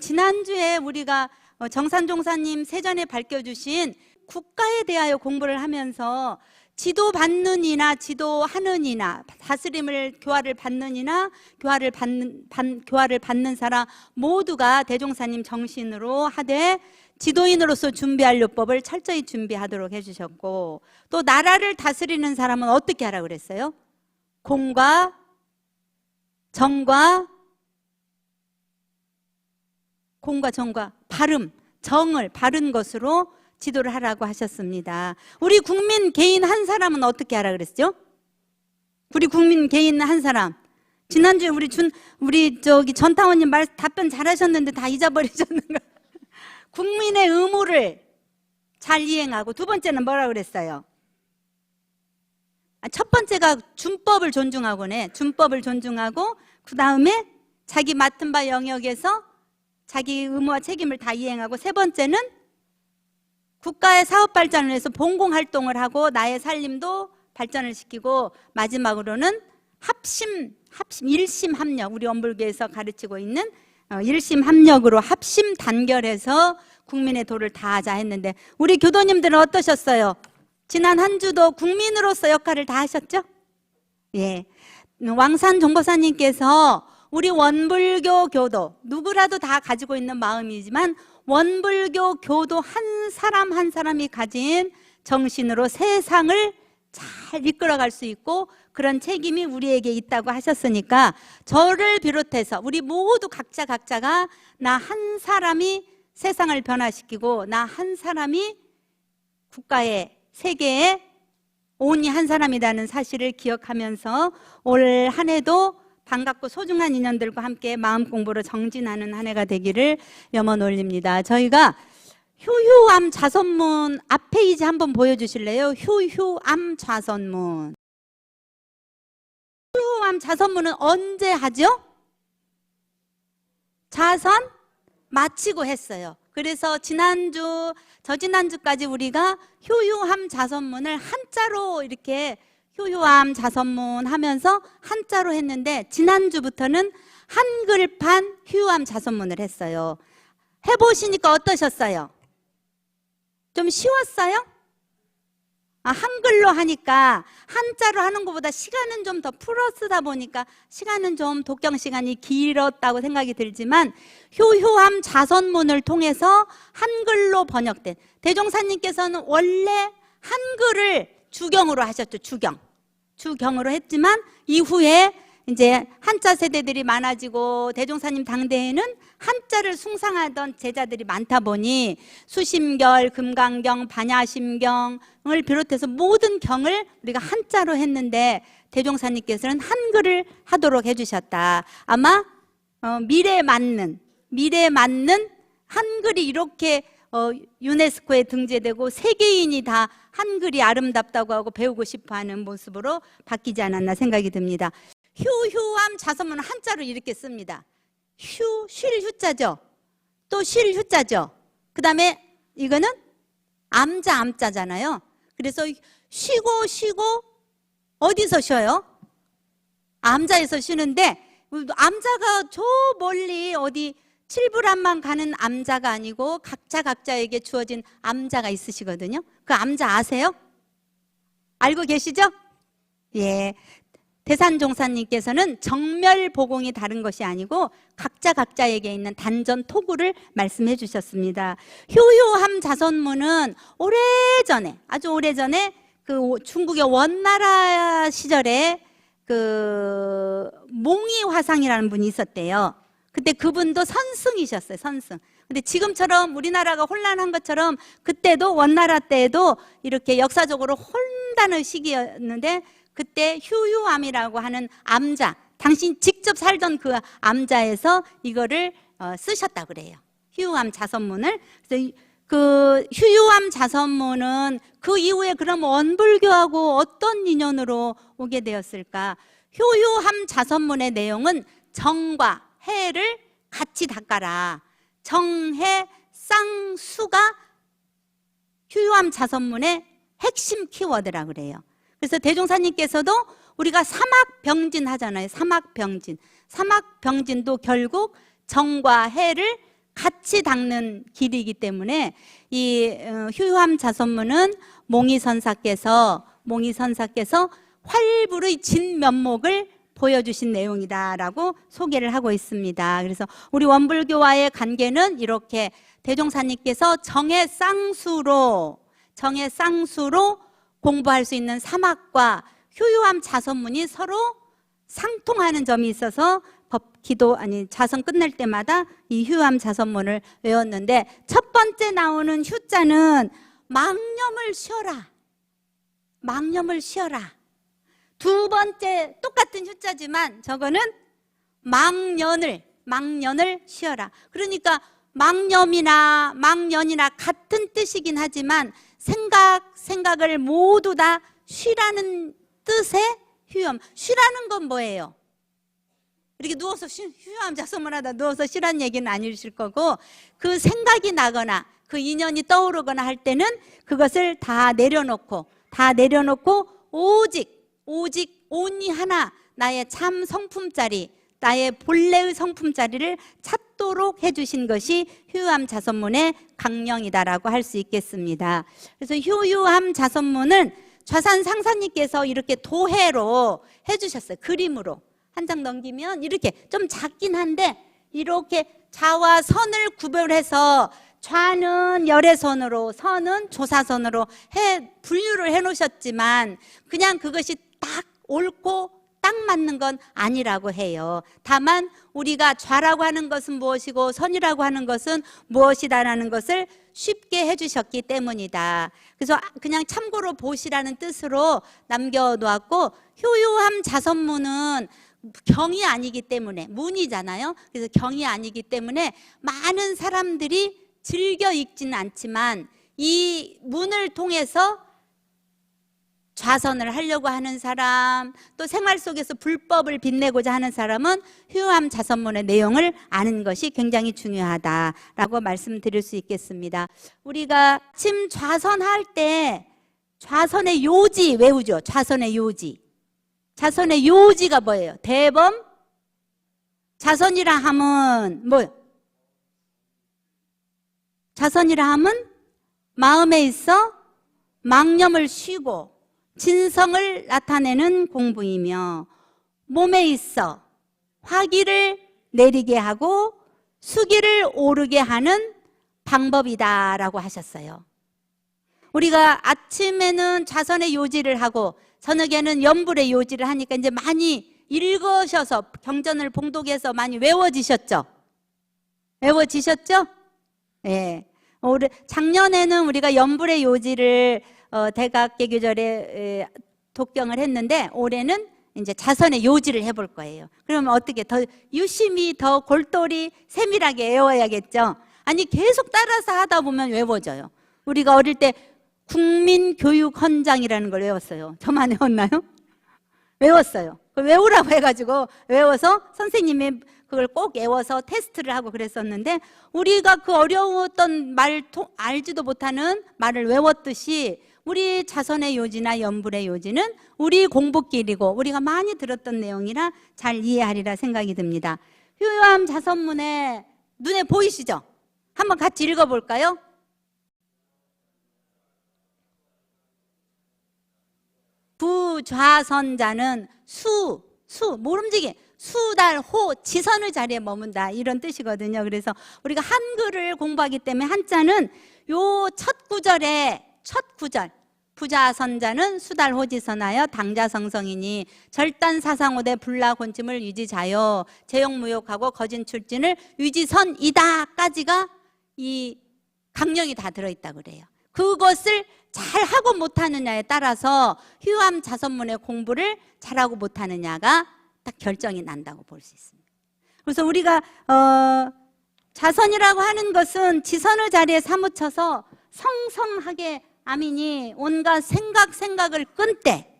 지난주에 우리가 정산종사님 세전에 밝혀주신 국가에 대하여 공부를 하면서 지도받는 이나 지도하는 이나 다스림을 교화를 받는 이나 교화를 받는 사람 모두가 대종사님 정신으로 하되 지도인으로서 준비할 요법을 철저히 준비하도록 해주셨고, 또 나라를 다스리는 사람은 어떻게 하라고 그랬어요? 공과 정과 바름, 정을 바른 것으로 지도를 하라고 하셨습니다. 우리 국민 개인 한 사람은 어떻게 하라 그랬죠? 우리 국민 개인 한 사람. 지난주에 우리 전타원님 답변 잘하셨는데 다 잊어버리셨는가? 국민의 의무를 잘 이행하고, 두 번째는 뭐라 그랬어요? 첫 번째가 준법을 존중하고네. 준법을 존중하고, 그 다음에 자기 맡은 바 영역에서 자기 의무와 책임을 다 이행하고, 세 번째는 국가의 사업 발전을 위해서 봉공활동을 하고 나의 살림도 발전을 시키고, 마지막으로는 일심합력, 우리 원불교에서 가르치고 있는 일심합력으로 합심 단결해서 국민의 도를 다하자 했는데, 우리 교도님들은 어떠셨어요? 지난 한 주도 국민으로서 역할을 다 하셨죠? 예. 왕산 종보사님께서 우리 원불교 교도, 누구라도 다 가지고 있는 마음이지만 원불교 교도 한 사람 한 사람이 가진 정신으로 세상을 잘 이끌어갈 수 있고, 그런 책임이 우리에게 있다고 하셨으니까 저를 비롯해서 우리 모두 각자가 나 한 사람이 세상을 변화시키고, 나 한 사람이 국가에, 세계에 온이 한 사람이라는 사실을 기억하면서 올 한 해도 반갑고 소중한 인연들과 함께 마음 공부로 정진하는 한 해가 되기를 염원 올립니다. 저희가 휴휴암 좌선문 앞 페이지 한번 보여주실래요? 휴휴암 좌선문. 휴휴암 좌선문은 언제 하죠? 좌선 마치고 했어요. 그래서 저지난주까지 우리가 휴휴암 좌선문을 한자로 이렇게 휴휴암 좌선문 하면서 한자로 했는데, 지난주부터는 한글판 휴휴암 좌선문을 했어요. 해보시니까 어떠셨어요? 좀 쉬웠어요? 한글로 하니까 한자로 하는 것보다 시간은 좀 더 풀어 쓰다 보니까 시간은 좀 독경 시간이 길었다고 생각이 들지만, 휴휴암 좌선문을 통해서 한글로 번역된, 대종사님께서는 원래 한글을 주경으로 하셨죠. 주경으로 했지만 이후에 이제 한자 세대들이 많아지고 대종사님 당대에는 한자를 숭상하던 제자들이 많다 보니 수심결, 금강경, 반야심경을 비롯해서 모든 경을 우리가 한자로 했는데, 대종사님께서는 한글을 하도록 해주셨다. 아마 미래에 맞는 한글이 이렇게 유네스코에 등재되고 세계인이 다 한글이 아름답다고 하고 배우고 싶어하는 모습으로 바뀌지 않았나 생각이 듭니다. 휴휴암 좌선문은 한자로 이렇게 씁니다. 쉴 휴자죠. 또 쉴 휴자죠. 그 다음에 이거는 암자잖아요. 그래서 쉬고 어디서 쉬어요? 암자에서 쉬는데, 암자가 저 멀리 어디 칠불암만 가는 암자가 아니고 각자에게 주어진 암자가 있으시거든요. 그 암자 아세요? 알고 계시죠? 예. 대산종사님께서는 정멸보공이 다른 것이 아니고 각자에게 있는 단전 토구를 말씀해 주셨습니다. 휴휴암 좌선문은 아주 오래전에 그 중국의 원나라 시절에 그 몽이 화상이라는 분이 있었대요. 그때 그분도 선승이셨어요. 선승. 근데 지금처럼 우리나라가 혼란한 것처럼 그때도 원나라 때에도 이렇게 역사적으로 혼란의 시기였는데, 그때 휴휴암이라고 하는 암자, 당신 직접 살던 그 암자에서 이거를 쓰셨다고 그래요. 휴휴암 좌선문을. 그래서 그 휴휴암 좌선문은 그 이후에 그럼 원불교하고 어떤 인연으로 오게 되었을까? 휴휴암 좌선문의 내용은 정과 해를 같이 닦아라. 정해 쌍수가 휴휴암 좌선문의 핵심 키워드라고 그래요. 그래서 대종사님께서도 우리가 사막병진 하잖아요. 사막병진도 결국 정과 해를 같이 닦는 길이기 때문에 이 휴함 자선문은 몽이선사께서 활불의 진면목을 보여주신 내용이다라고 소개를 하고 있습니다. 그래서 우리 원불교와의 관계는 이렇게 대종사님께서 정의 쌍수로 공부할 수 있는 사막과 휴유함 자선문이 서로 상통하는 점이 있어서 자선 끝날 때마다 이 휴유함 자선문을 외웠는데, 첫 번째 나오는 휴자는 망념을 쉬어라. 두 번째 똑같은 휴자지만 저거는 망년을 쉬어라. 그러니까 망념이나 같은 뜻이긴 하지만 생각을 모두 다 쉬라는 뜻의 휴염. 쉬라는 건 뭐예요? 이렇게 누워서 휴염 자선문 하다 누워서 쉬라는 얘기는 아니실 거고, 그 생각이 나거나 그 인연이 떠오르거나 할 때는 그것을 다 내려놓고 오직 온이 하나 나의 참 성품자리, 나의 본래의 성품자리를 찾도록 해주신 것이 휴유함 자선문의 강령이다라고 할 수 있겠습니다. 그래서 휴유함 자선문은 좌산 상사님께서 이렇게 도해로 해주셨어요. 그림으로 한 장 넘기면 이렇게 좀 작긴 한데 이렇게 좌와 선을 구별해서 좌는 열애선으로, 선은 조사선으로 분류를 해놓으셨지만 그냥 그것이 딱 옳고 딱 맞는 건 아니라고 해요. 다만 우리가 좌라고 하는 것은 무엇이고 선이라고 하는 것은 무엇이다라는 것을 쉽게 해주셨기 때문이다. 그래서 그냥 참고로 보시라는 뜻으로 남겨놓았고, 효유함 자선문은 경이 아니기 때문에, 문이잖아요. 그래서 경이 아니기 때문에 많은 사람들이 즐겨 읽지는 않지만 이 문을 통해서 좌선을 하려고 하는 사람, 또 생활 속에서 불법을 빛내고자 하는 사람은 휴유함 자선문의 내용을 아는 것이 굉장히 중요하다라고 말씀드릴 수 있겠습니다. 우리가 아침 좌선할 때 좌선의 요지 외우죠. 좌선의 요지가 뭐예요? 대범? 자선이라 하면 뭐예요? 자선이라 하면 마음에 있어 망념을 쉬고 진성을 나타내는 공부이며, 몸에 있어 화기를 내리게 하고 수기를 오르게 하는 방법이다라고 하셨어요. 우리가 아침에는 좌선의 요지를 하고 저녁에는 염불의 요지를 하니까 이제 많이 읽으셔서 경전을 봉독해서 많이 외워지셨죠? 네. 작년에는 우리가 염불의 요지를 대각계교절에 독경을 했는데, 올해는 이제 자선의 요지를 해볼 거예요. 그러면 어떻게 더 유심히 더 골똘히 세밀하게 외워야겠죠? 아니, 계속 따라서 하다 보면 외워져요. 우리가 어릴 때 국민교육헌장이라는 걸 외웠어요. 저만 외웠나요? 외웠어요. 외우라고 해가지고 외워서 선생님이 그걸 꼭 외워서 테스트를 하고 그랬었는데, 우리가 그 어려웠던 알지도 못하는 말을 외웠듯이 우리 자선의 요지나 염불의 요지는 우리 공부길이고 우리가 많이 들었던 내용이라 잘 이해하리라 생각이 듭니다. 휴유함 자선문에 눈에 보이시죠? 한번 같이 읽어볼까요? 부좌선자는 모름지기 수달호 지선의 자리에 머문다, 이런 뜻이거든요. 그래서 우리가 한글을 공부하기 때문에 한자는 요 첫 구절 부좌선자는 수달호지선하여 당자성성이니 절단사상오대 불라곤침을 유지자요 제용무욕하고 거진출진을 유지선이다까지가 이 강령이 다 들어있다고 그래요. 그것을 잘하고 못하느냐에 따라서 휴유함 자선문의 공부를 잘하고 못하느냐가 딱 결정이 난다고 볼 수 있습니다. 그래서 우리가 자선이라고 하는 것은 지선의 자리에 사무쳐서 성성하게 아민이 온갖 생각을 끊때,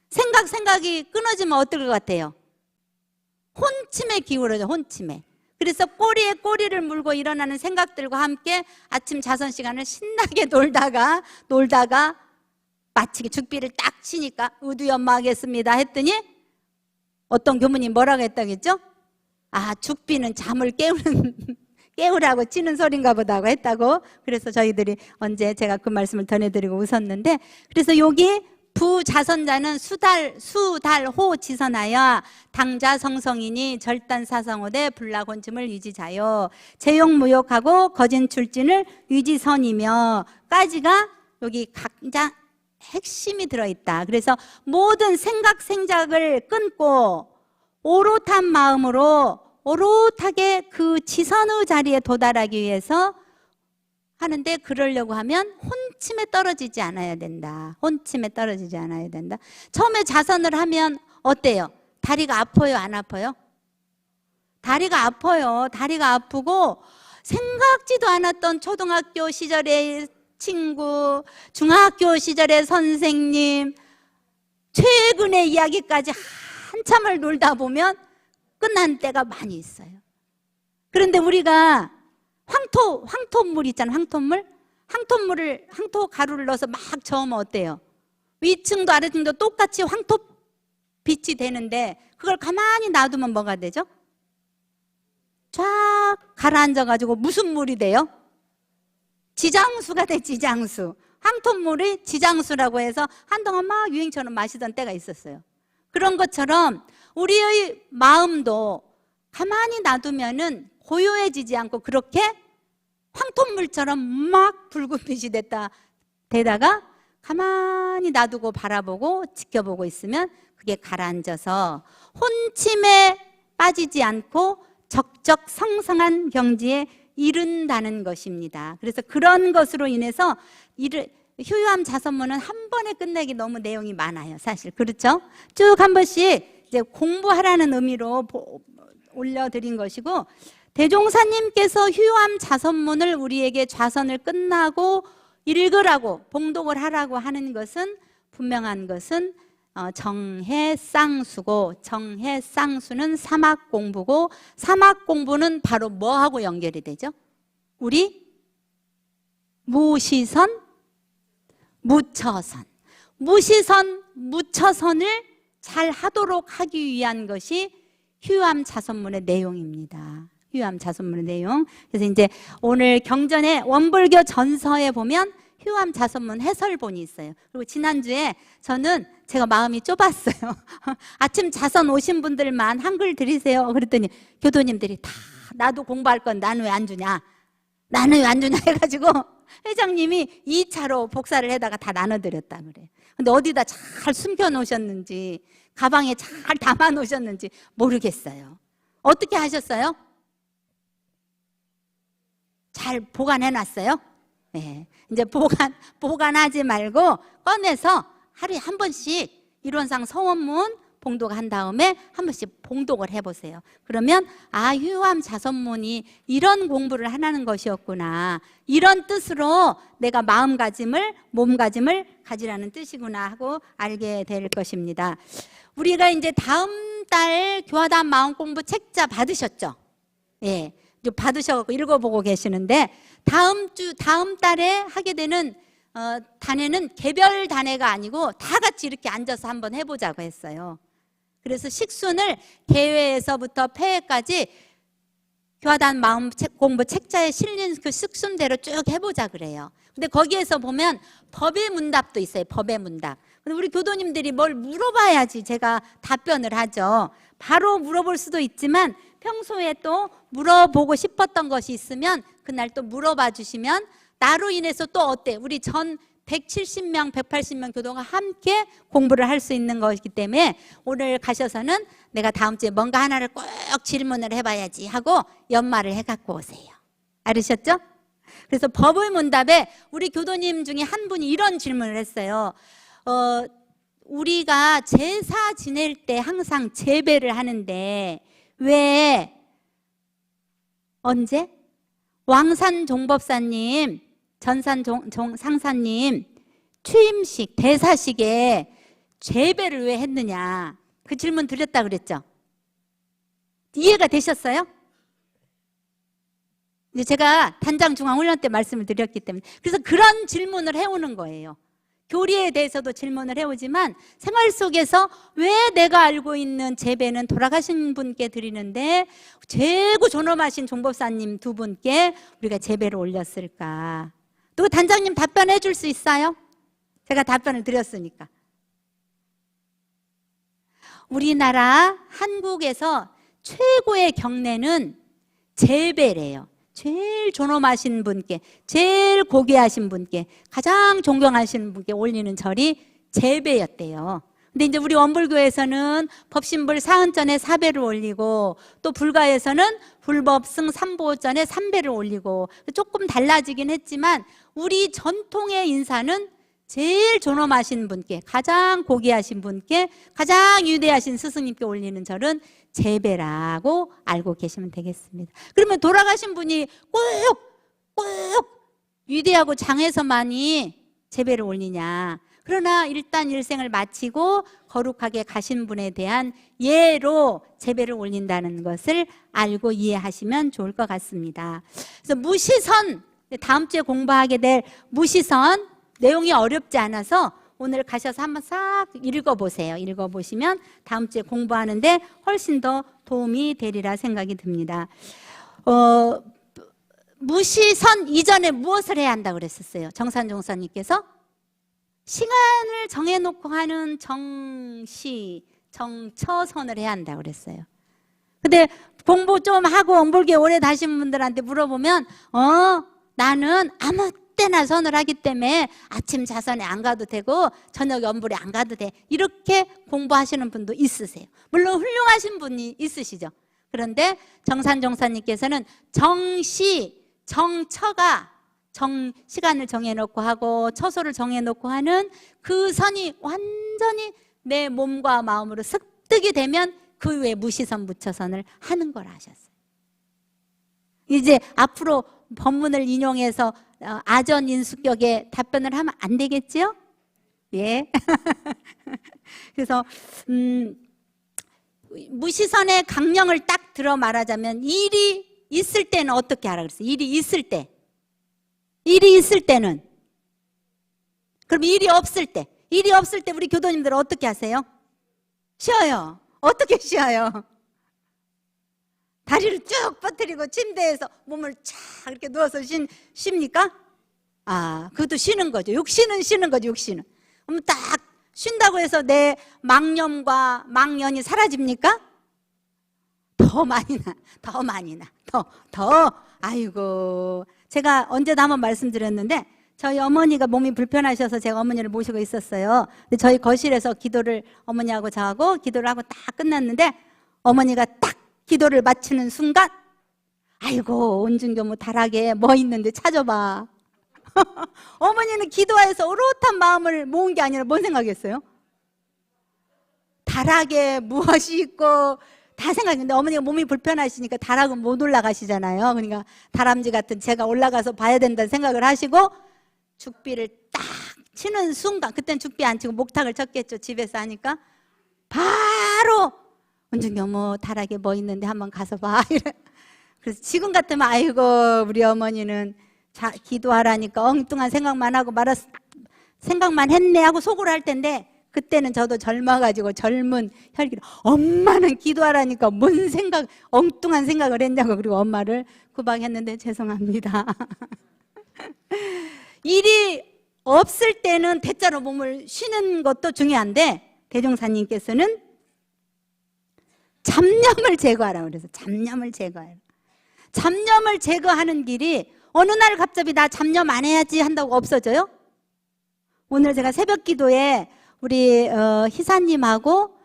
생각이 끊어지면 어떨 것 같아요? 혼침에 기울어져, 혼침에. 그래서 꼬리에 꼬리를 물고 일어나는 생각들과 함께 아침 자선 시간을 신나게 놀다가 마치게 죽비를 딱 치니까 의두연마하겠습니다 했더니 어떤 교무님 뭐라고 했다겠죠? 아, 죽비는 잠을 깨우라고 치는 소린가 보다고 했다고. 그래서 저희들이 언제 제가 그 말씀을 전해드리고 웃었는데, 그래서 여기 부자선자는 수달호 지선하여 당자성성이니 절단사성호대 불락원침을 유지자요 재용무욕하고 거진출진을 유지선이며 까지가 여기 각자 핵심이 들어있다. 그래서 모든 생각을 끊고 오롯한 마음으로 오롯하게 그 지선의 자리에 도달하기 위해서 하는데, 그러려고 하면 혼침에 떨어지지 않아야 된다. 혼침에 떨어지지 않아야 된다. 처음에 자선을 하면 어때요? 다리가 아파요, 안 아파요? 다리가 아파요. 다리가 아프고 생각지도 않았던 초등학교 시절의 친구, 중학교 시절의 선생님, 최근의 이야기까지 한참을 놀다 보면 끝난 때가 많이 있어요. 그런데 우리가 황토물 있잖아요. 황토 가루를 넣어서 막 저으면 어때요? 위층도 아래층도 똑같이 황토빛이 되는데 그걸 가만히 놔두면 뭐가 되죠? 쫙 가라앉아가지고 무슨 물이 돼요? 지장수가 돼, 지장수. 황토물이 지장수라고 해서 한동안 막 유행처럼 마시던 때가 있었어요. 그런 것처럼 우리의 마음도 가만히 놔두면은 고요해지지 않고 그렇게 황토물처럼 막 붉은 빛이 되다가 가만히 놔두고 바라보고 지켜보고 있으면 그게 가라앉아서 혼침에 빠지지 않고 적적 성성한 경지에 이른다는 것입니다. 그래서 그런 것으로 인해서 휴유암 자선문은 한 번에 끝내기 너무 내용이 많아요. 사실 그렇죠? 쭉 한 번씩 이제 공부하라는 의미로 올려드린 것이고, 대종사님께서 휴유암 자선문을 우리에게 자선을 끝나고 읽으라고 봉독을 하라고 하는 것은 분명한 것은 정해쌍수고, 정해쌍수는 사막공부고, 사막공부는 바로 뭐하고 연결이 되죠? 우리 무시선, 무처선. 무시선, 무처선을 잘 하도록 하기 위한 것이 휴유암 자선문의 내용입니다. 휴유암 자선문의 내용. 그래서 이제 오늘 경전의 원불교 전서에 보면 휴유암 자선문 해설본이 있어요. 그리고 지난주에 저는 제가 마음이 좁았어요. 아침 자선 오신 분들만 한글 드리세요. 그랬더니 교도님들이 다 나도 공부할 건 나는 왜 안 주냐? 나는 왜 안 주냐 해가지고 회장님이 2차로 복사를 해다가 다 나눠드렸다 그래. 근데 어디다 잘 숨겨 놓으셨는지, 가방에 잘 담아 놓으셨는지 모르겠어요. 어떻게 하셨어요? 잘 보관해 놨어요? 네. 이제 보관하지 말고 꺼내서 하루에 한 번씩 이론상 서원문 봉독한 다음에 한 번씩 봉독을 해보세요. 그러면 휴유암 자선문이 이런 공부를 하라는 것이었구나, 이런 뜻으로 내가 마음가짐을, 몸가짐을 가지라는 뜻이구나 하고 알게 될 것입니다. 우리가 이제 다음 달 교화단 마음공부 책자 받으셨죠? 예, 받으셔서 읽어보고 계시는데 다음 달에 하게 되는 단회는 개별 단회가 아니고 다 같이 이렇게 앉아서 한번 해보자고 했어요. 그래서 식순을 개회에서부터 폐회까지 교화단 마음 공부 책자에 실린 그 식순대로 쭉 해보자 그래요. 근데 거기에서 보면 법의 문답도 있어요. 법의 문답. 근데 우리 교도님들이 뭘 물어봐야지 제가 답변을 하죠. 바로 물어볼 수도 있지만 평소에 또 물어보고 싶었던 것이 있으면 그날 또 물어봐 주시면 나로 인해서 또 어때? 우리 전 170명, 180명 교도가 함께 공부를 할 수 있는 것이기 때문에 오늘 가셔서는 내가 다음 주에 뭔가 하나를 꼭 질문을 해봐야지 하고 연말을 해갖고 오세요. 알으셨죠? 그래서 법의 문답에 우리 교도님 중에 한 분이 이런 질문을 했어요. 우리가 제사 지낼 때 항상 제배를 하는데 왜 언제? 왕산 종법사님, 전산 상사님 취임식, 대사식에 제배를 왜 했느냐, 그 질문 드렸다 그랬죠? 이해가 되셨어요? 이제 제가 단장 중앙훈련 때 말씀을 드렸기 때문에, 그래서 그런 질문을 해오는 거예요. 교리에 대해서도 질문을 해오지만 생활 속에서 왜 내가 알고 있는 제배는 돌아가신 분께 드리는데 최고 존엄하신 종법사님 두 분께 우리가 제배를 올렸을까? 또 단장님 답변해 줄 수 있어요? 제가 답변을 드렸으니까. 우리나라 한국에서 최고의 경례는 제배래요. 제일 존엄하신 분께, 제일 고귀하신 분께, 가장 존경하시는 분께 올리는 절이 제배였대요. 근데 이제 우리 원불교에서는 법신불 사은전에 4배를 올리고 또 불가에서는 불법승 3보전에 3배를 올리고 조금 달라지긴 했지만 우리 전통의 인사는 제일 존엄하신 분께, 가장 고귀하신 분께, 가장 위대하신 스승님께 올리는 절은 제배라고 알고 계시면 되겠습니다. 그러면 돌아가신 분이 꼭 위대하고 장해서만이 제배를 올리냐? 그러나 일단 일생을 마치고 거룩하게 가신 분에 대한 예로 제배를 올린다는 것을 알고 이해하시면 좋을 것 같습니다. 그래서 무시선, 다음 주에 공부하게 될 무시선, 내용이 어렵지 않아서 오늘 가셔서 한번 싹 읽어보세요. 읽어보시면 다음 주에 공부하는데 훨씬 더 도움이 되리라 생각이 듭니다. 무시선 이전에 무엇을 해야 한다고 그랬었어요? 정산종사님께서 시간을 정해놓고 하는 정시, 정처선을 해야 한다고 그랬어요. 근데 공부 좀 하고 원불교에 오래 다신 분들한테 물어보면 나는 아무 때나 선을 하기 때문에 아침 자선에 안 가도 되고 저녁 연불에 안 가도 돼. 이렇게 공부하시는 분도 있으세요. 물론 훌륭하신 분이 있으시죠. 그런데 정산종사님께서는 정시, 정처가 시간을 정해놓고 하고 처소를 정해놓고 하는 그 선이 완전히 내 몸과 마음으로 습득이 되면 그 후에 무시선 무처선을 하는 걸 하셨어요. 이제 앞으로 법문을 인용해서 아전인수격에 답변을 하면 안 되겠죠? 예. 그래서 무시선의 강령을 딱 들어 말하자면 일이 있을 때는 어떻게 하라 그랬어요? 일이 있을 때. 일이 있을 때는. 그럼 일이 없을 때. 일이 없을 때 우리 교도님들은 어떻게 하세요? 쉬어요. 어떻게 쉬어요? 다리를 쭉 뻗뜨리고 침대에서 몸을 쫙 이렇게 누워서 쉽니까? 그것도 쉬는 거죠. 육신은 쉬는 거죠, 육신은. 그럼 딱 쉰다고 해서 내 망념과 망연이 사라집니까? 더 많이 나. 아이고. 제가 언제도 한번 말씀드렸는데 저희 어머니가 몸이 불편하셔서 제가 어머니를 모시고 있었어요. 근데 저희 거실에서 기도를 어머니하고 저하고 기도를 하고 딱 끝났는데 어머니가 딱 기도를 마치는 순간 아이고 온중교무 다락에 뭐 있는데 찾아봐. 어머니는 기도해서 오롯한 마음을 모은 게 아니라 뭔 생각했어요? 다락에 무엇이 있고 다 생각했는데 어머니가 몸이 불편하시니까 다락은 못 올라가시잖아요. 그러니까 다람쥐 같은 제가 올라가서 봐야 된다는 생각을 하시고 죽비를 딱 치는 순간 그땐 죽비 안 치고 목탁을 쳤겠죠. 집에서 하니까 바로 온중교무 다락에 뭐 있는데 한번 가서 봐. 그래서 지금 같으면 아이고 우리 어머니는 기도하라니까 엉뚱한 생각만 하고 생각만 했네 하고 속으로 할 텐데 그때는 저도 젊어가지고 젊은 혈기로 엄마는 기도하라니까 뭔 생각 엉뚱한 생각을 했냐고 그리고 엄마를 구박했는데 죄송합니다. 일이 없을 때는 대자로 몸을 쉬는 것도 중요한데 대종사님께서는 잡념을 제거하라고 그래서 잡념을 제거하라. 잡념을 제거하는 길이 어느 날 갑자기 나 잡념 안 해야지 한다고 없어져요? 오늘 제가 새벽 기도에 우리 희사님하고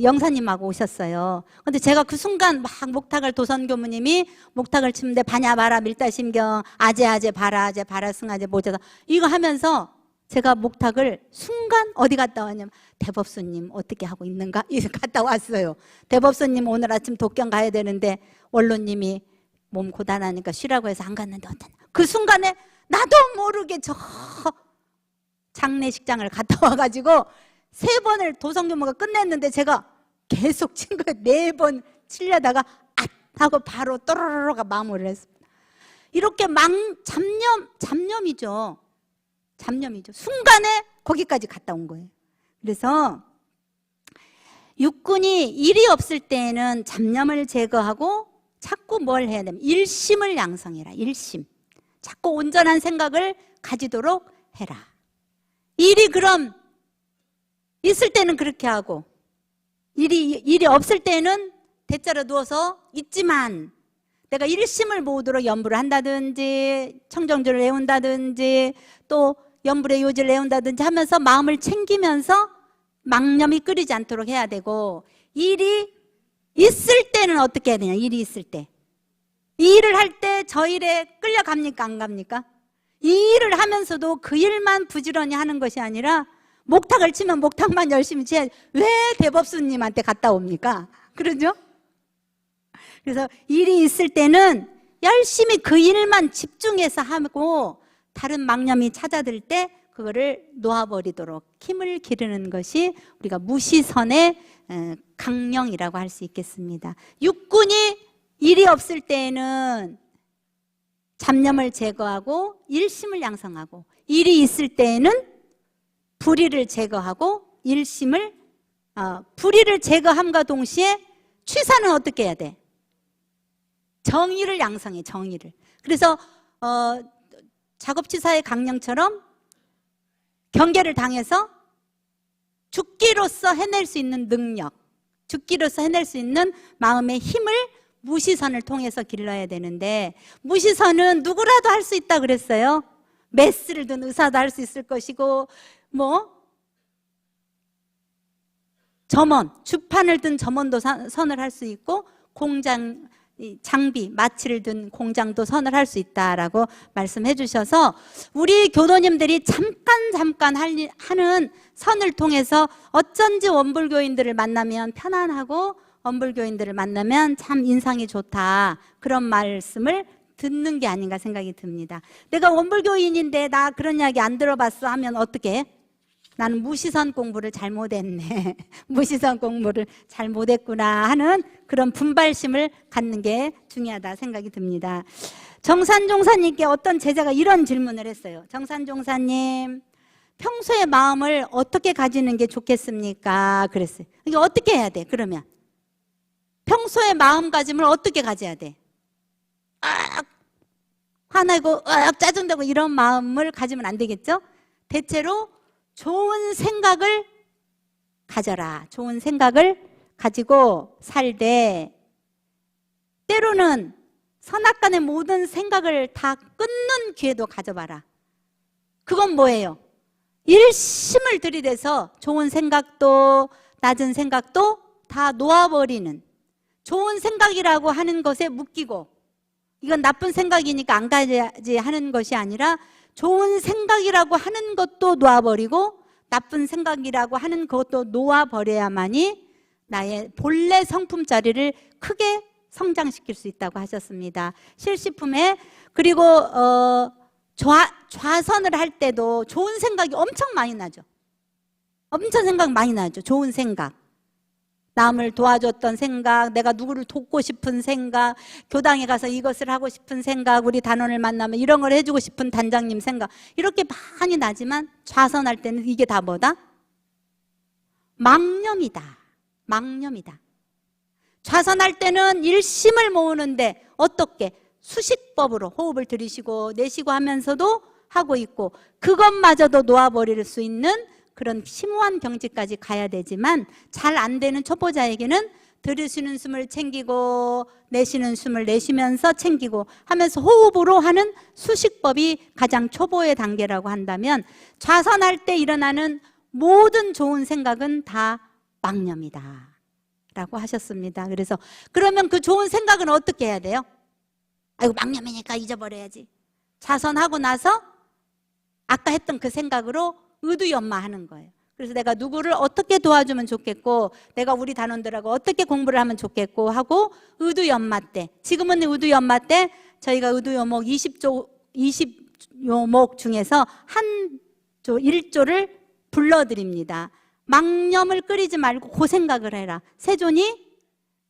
영사님하고 오셨어요. 근데 제가 그 순간 막 목탁을 도선교무님이 목탁을 치는데 바냐 바라 밀다심경 아제 바라 승아제 모자다 이거 하면서 제가 목탁을 순간 어디 갔다 왔냐면 대법수님 어떻게 하고 있는가? 갔다 왔어요. 대법수님 오늘 아침 독경 가야 되는데 원로님이 몸 고단하니까 쉬라고 해서 안 갔는데 어떠냐. 그 순간에 나도 모르게 저 장례식장을 갔다 와가지고 3번을 도성교무가 끝냈는데 제가 계속 친 거예요. 4번 치려다가 하고 바로 또로로로가 마무리를 했습니다. 이렇게 잡념이죠. 순간에 거기까지 갔다 온 거예요. 그래서 육군이 일이 없을 때에는 잡념을 제거하고 자꾸 뭘 해야 되면 일심을 양성해라. 일심. 자꾸 온전한 생각을 가지도록 해라. 일이 그럼 있을 때는 그렇게 하고 일이 없을 때는 대자로 누워서 있지만 내가 일심을 모으도록 연불을 한다든지 청정주를 외운다든지 또 연불의 요지를 외운다든지 하면서 마음을 챙기면서 망념이 끓이지 않도록 해야 되고, 일이 있을 때는 어떻게 해야 되냐. 일이 있을 때 이 일을 할 때 저 일에 끌려갑니까 안 갑니까? 이 일을 하면서도 그 일만 부지런히 하는 것이 아니라 목탁을 치면 목탁만 열심히 치야지 왜 대법수님한테 갔다 옵니까? 그러죠? 그래서 일이 있을 때는 열심히 그 일만 집중해서 하고 다른 망념이 찾아들 때 그거를 놓아버리도록 힘을 기르는 것이 우리가 무시선의 강령이라고 할 수 있겠습니다. 육군이 일이 없을 때에는 잡념을 제거하고 일심을 양성하고, 일이 있을 때에는 불의를 제거하고 일심을 불의를 제거함과 동시에 취사는 어떻게 해야 돼? 정의를 양성해. 정의를. 그래서 작업치사의 강령처럼 경계를 당해서 죽기로서 해낼 수 있는 능력, 죽기로서 해낼 수 있는 마음의 힘을 무시선을 통해서 길러야 되는데, 무시선은 누구라도 할 수 있다 그랬어요. 메스를 든 의사도 할 수 있을 것이고, 점원, 주판을 든 점원도 선을 할 수 있고, 공장 장비, 마취를 든 공장도 선을 할 수 있다라고 말씀해 주셔서 우리 교도님들이 잠깐 하는 선을 통해서 어쩐지 원불교인들을 만나면 편안하고 원불교인들을 만나면 참 인상이 좋다, 그런 말씀을 듣는 게 아닌가 생각이 듭니다. 내가 원불교인인데 나 그런 이야기 안 들어봤어 하면 어떻게 해? 나는 무시선 공부를 잘못했네. 무시선 공부를 잘못했구나 하는 그런 분발심을 갖는 게 중요하다 생각이 듭니다. 정산종사님께 어떤 제자가 이런 질문을 했어요. 정산종사님, 평소에 마음을 어떻게 가지는 게 좋겠습니까? 그랬어요. 이게 어떻게 해야 돼? 그러면 평소에 마음가짐을 어떻게 가져야 돼? 화나고 짜증나고 이런 마음을 가지면 안 되겠죠? 대체로 좋은 생각을 가져라. 좋은 생각을 가지고 살되, 때로는 선악간의 모든 생각을 다 끊는 기회도 가져봐라. 그건 뭐예요? 일심을 들이대서 좋은 생각도 낮은 생각도 다 놓아버리는, 좋은 생각이라고 하는 것에 묶이고 이건 나쁜 생각이니까 안 가야지 하는 것이 아니라 좋은 생각이라고 하는 것도 놓아버리고 나쁜 생각이라고 하는 것도 놓아버려야만이 나의 본래 성품 자리를 크게 성장시킬 수 있다고 하셨습니다. 실시품에. 그리고 좌선을 할 때도 좋은 생각이 엄청 많이 나죠. 엄청 생각 많이 나죠. 좋은 생각, 남을 도와줬던 생각, 내가 누구를 돕고 싶은 생각, 교당에 가서 이것을 하고 싶은 생각, 우리 단원을 만나면 이런 걸 해주고 싶은 단장님 생각, 이렇게 많이 나지만 좌선할 때는 이게 다 뭐다? 망념이다. 망념이다. 좌선할 때는 일심을 모으는데 어떻게? 수식법으로 호흡을 들이쉬고 내쉬고 하면서도 하고 있고, 그것마저도 놓아버릴 수 있는 그런 심오한 경지까지 가야 되지만 잘 안 되는 초보자에게는 들이쉬는 숨을 챙기고 내쉬는 숨을 내쉬면서 챙기고 하면서 호흡으로 하는 수식법이 가장 초보의 단계라고 한다면, 좌선할 때 일어나는 모든 좋은 생각은 다 망념이다 라고 하셨습니다. 그래서 그러면 그 좋은 생각은 어떻게 해야 돼요? 아이고, 망념이니까 잊어버려야지. 좌선하고 나서 아까 했던 그 생각으로 의두연마하는 거예요. 그래서 내가 누구를 어떻게 도와주면 좋겠고, 내가 우리 단원들하고 어떻게 공부를 하면 좋겠고 하고 의두연마 때, 지금은 의두연마 때 저희가 의두요목 20요목 중에서 한 조 1조를 불러드립니다. 망념을 끓이지 말고 그 생각을 해라. 세존이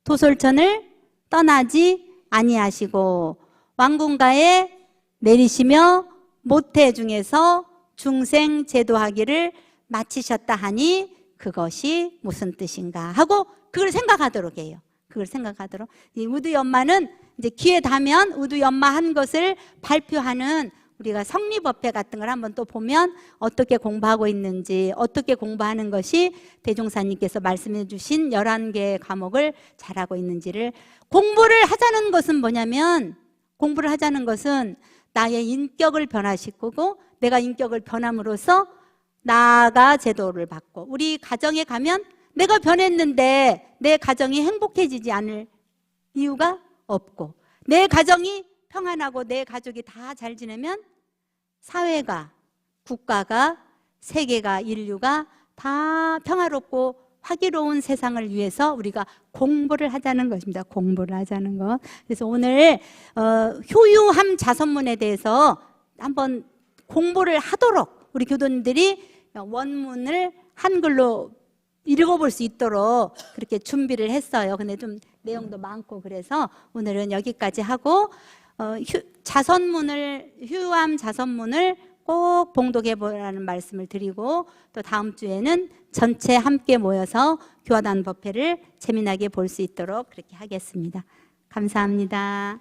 도솔천을 떠나지 아니하시고 왕궁가에 내리시며 모태 중에서 중생 제도하기를 마치셨다 하니 그것이 무슨 뜻인가 하고 그걸 생각하도록 해요. 그걸 생각하도록. 이 우두의 엄마는 이제 기회 닿으면 우두의 엄마 한 것을 발표하는 우리가 성리법회 같은 걸 한번 또 보면 어떻게 공부하고 있는지, 어떻게 공부하는 것이 대종사님께서 말씀해 주신 11개의 과목을 잘하고 있는지를. 공부를 하자는 것은 뭐냐면, 공부를 하자는 것은 나의 인격을 변화시키고 내가 인격을 변함으로써 나가 제도를 받고, 우리 가정에 가면 내가 변했는데 내 가정이 행복해지지 않을 이유가 없고, 내 가정이 평안하고 내 가족이 다 잘 지내면 사회가, 국가가, 세계가, 인류가 다 평화롭고 화기로운 세상을 위해서 우리가 공부를 하자는 것입니다. 공부를 하자는 것. 그래서 오늘 효유함 자선문에 대해서 한번 공부를 하도록 우리 교도님들이 원문을 한글로 읽어볼 수 있도록 그렇게 준비를 했어요. 근데 좀 내용도 많고 그래서 오늘은 여기까지 하고 효유함 자선문을 꼭 봉독해 보라는 말씀을 드리고, 또 다음 주에는 전체 함께 모여서 교화단 법회를 재미나게 볼 수 있도록 그렇게 하겠습니다. 감사합니다.